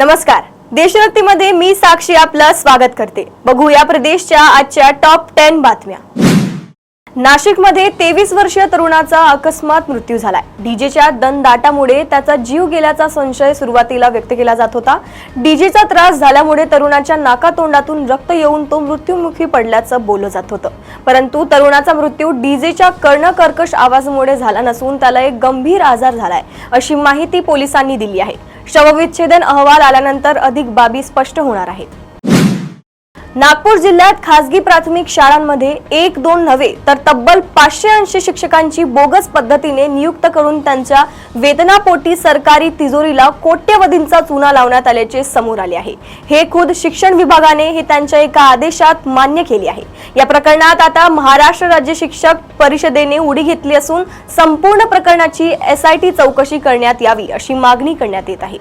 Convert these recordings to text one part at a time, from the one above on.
नमस्कार, देशभक्तीमध्ये मी साक्षी आपलं स्वागत करते। बघूया प्रदेशच्या आजच्या टॉप 10 बातम्या। नाशिकमध्ये 23 वर्षीय तरुणाचा अकस्मात मृत्यू झालाय। डीजेच्या दणदाटामुळे त्याचा जीव गेल्याचा संशय सुरुवातीला व्यक्त केला जात होता। डीजेचा त्रास झाल्यामुळे तरुणाच्या नाकातोंडातून रक्त येऊन तो मृत्युमुखी पडल्याचं बोललं जात होतं। परंतु तरुणाचा मृत्यू डीजेच्या कर्णकर्कश आवाजामुळे झाला नसून त्याला एक गंभीर आजार झालाय, अशी माहिती पोलिसांनी दिली आहे। शवविच्छेदन अहवाल आल्यानंतर अधिक बाबी स्पष्ट होणार आहेत। नागपूर जिल्ह्यात खासगी प्राथमिक शाळांमध्ये 1-2 नव्हे तर तब्बल 580 शिक्षकांची बोगस पद्धतीने नियुक्त करून त्यांच्या वेतनापोटी सरकारी तिजोरीला कोट्यवधींचा चुना लावण्यात आल्याचे समोर आले आहे। हे खुद शिक्षण विभागाने हे त्यांच्या एका आदेशात मान्य केले आहे। या प्रकरणात आता महाराष्ट्र राज्य शिक्षक परिषदेने उडी घेतली असून संपूर्ण प्रकरणाची SIT चौकशी करण्यात यावी अशी मागणी करण्यात येत आहे।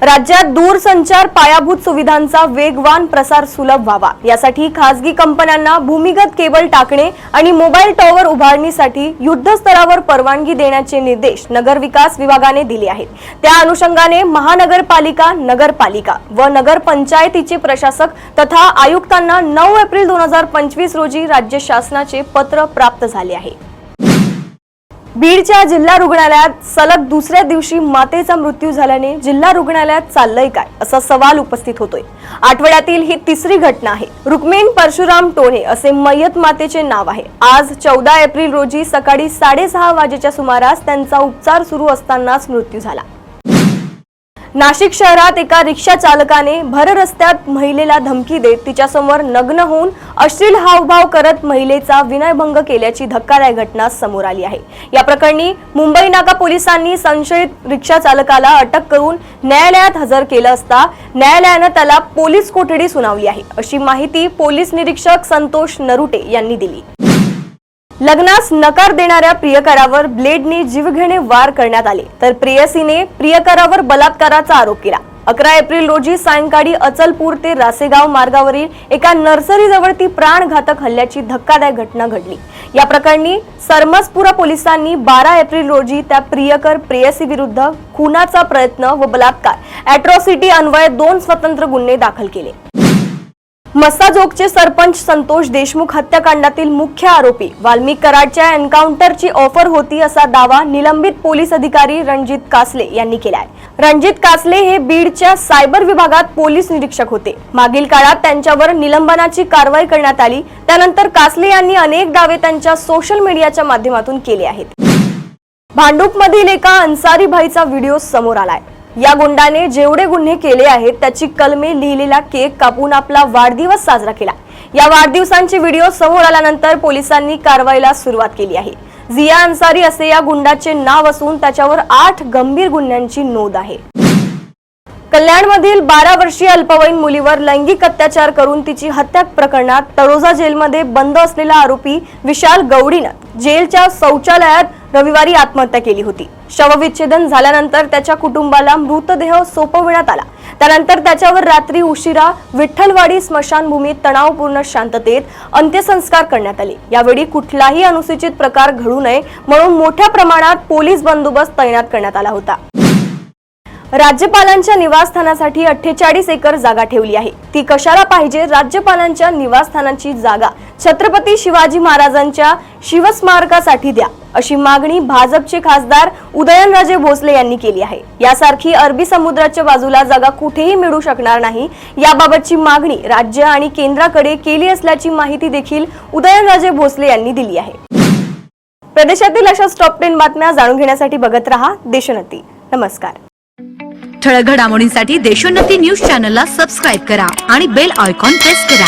राज्यात दूरसंचार पायाभूत सुविधांचा वेगवान प्रसार सुलभ व्हावा यासाठी खासगी कंपन्यांना भूमिगत केबल टाकणे आणि मोबाईल टॉवर उभारणीसाठी युद्धस्तरावर परवानगी देण्याचे निर्देश नगरविकास विभागाने दिले आहेत। त्या अनुषंगाने महानगरपालिका, नगरपालिका व नगरपंचायतीचे प्रशासक तथा आयुक्तांना 9 एप्रिल 2025 रोजी राज्य शासनाचे पत्र प्राप्त झाले आहे। बीडच्या जिल्हा रुग्णालयात सलग दुसऱ्या दिवशी मातेचा मृत्यू झाल्याने जिल्हा रुग्णालयात चाललंय काय असा सवाल उपस्थित होतोय। आठवड्यातील ही तिसरी घटना आहे। रुक्मिणी परशुराम टोणे असे मयत मातेचे नाव आहे। आज 14 एप्रिल रोजी सकाळी 6:30 वाजेच्या सुमारास त्यांचा उपचार सुरू असतानाच मृत्यू झाला। नाशिक शहरात एका रिक्षा चालकाने भर रस्त्यात महिलेला धमकी देत तिच्यासमोर नग्न होऊन अश्लील हावभाव करत महिलेचा विनयभंग केल्याची धक्कादायक घटना समोर आली आहे। या प्रकरणी मुंबई नाका पोलिसांनी संशयित रिक्षा चालकाला अटक करून न्यायालयात हजर केलं असता न्यायालयाने त्याला पोलीस कोठडी सुनावली आहे, अशी माहिती पोलीस निरीक्षक संतोष नरुटे यांनी दिली। लग्नास नकार देणाऱ्या प्रियकरावर ब्लेडने जीवघेणे वार करण्यात आले तर प्रेयसीने प्रियकरावर बलात्काराचा आरोप केला। 11 एप्रिल रोजी सायंकाळी अचलपूर ते रासेगाव मार्गावरील एका नर्सरीजवळ ती प्राणघातक हल्ल्याची धक्कादायक घटना घडली। या प्रकरणी सरमसपुरा पोलिसांनी 12 एप्रिल रोजी त्या प्रियकर प्रेयसी विरुद्ध खुनाचा प्रयत्न व बलात्कार अॅट्रॉसिटी अन्वये 2 स्वतंत्र गुन्हे दाखल केले। मस्साजोगचे सरपंच संतोष देशमुख हत्याकांडातील मुख्य आरोपी वाल्मिक कराडच्या एन्काउंटरची ऑफर होती असा दावा निलंबित पोलीस अधिकारी रणजित कासले यांनी केलाय। रणजित कासले हे बीडच्या सायबर विभागात पोलीस निरीक्षक होते। मागील काळात त्यांच्यावर निलंबनाची कारवाई करण्यात आली। त्यानंतर कासले यांनी अनेक दावे त्यांच्या सोशल मीडियाच्या माध्यमातून केले आहेत। भांडूपमधील एका अन्सारी भाईचा व्हिडिओ समोर आलाय। या गुंडाने जेवढे गुन्हे केले आहेत त्याची कलमे लिहिलेला केक कापून आपला वाढदिवस साजरा केला। या वाढदिवसांचे व्हिडिओ समोर आल्यानंतर पोलिसांनी कारवाईला सुरुवात केली आहे। झिया अन्सारी असे या गुंडाचे नाव असून त्याच्यावर 8 गंभीर गुन्ह्यांची नोंद आहे। कल्याणमधील 12 वर्षीय अल्पवयीन मुलीवर लैंगिक अत्याचार करून तिची हत्या प्रकरणात तळोजा जेलमध्ये बंद असलेला आरोपी विशाल गवडीनं जेलच्या शौचालयात रविवारी आत्महत्या केली होती। शवविच्छेदन झाल्यानंतर त्याच्या कुटुंबाला मृतदेह सोपविण्यात आला। त्यानंतर त्याच्यावर रात्री उशिरा विठ्ठलवाडी स्मशानभूमीत तणावपूर्ण शांततेत अंत्यसंस्कार करण्यात आले। यावेळी कुठलाही अनुचित प्रकार घडू नये म्हणून मोठ्या प्रमाणात पोलीस बंदोबस्त तैनात करण्यात आला होता। राज्यपालांच्या निवासस्थानासाठी 48 एकर जागा ठेवली आहे। ती कशाला पाहिजे? राज्यपालांच्या निवासस्थानाची जागा छत्रपती शिवाजी महाराजांच्या शिवस्मारकासाठी द्या, अशी मागणी भाजपचे खासदार उदयनराजे भोसले यांनी केली आहे। यासारखी अरबी समुद्राच्या बाजूला जागा कुठेही मिळू शकणार नाही, याबाबतची मागणी राज्य आणि केंद्राकडे केली असल्याची माहिती देखील उदयनराजे भोसले यांनी दिली आहे। प्रदेशातील अशा टॉप 10 बातम्या जाणून घेण्यासाठी बघत रहा देशोन्नती। नमस्कार। ठळक घडामोडींसाठी देशोन्नती न्यूज चॅनलला सबस्क्राइब करा आणि बेल आयकॉन प्रेस करा।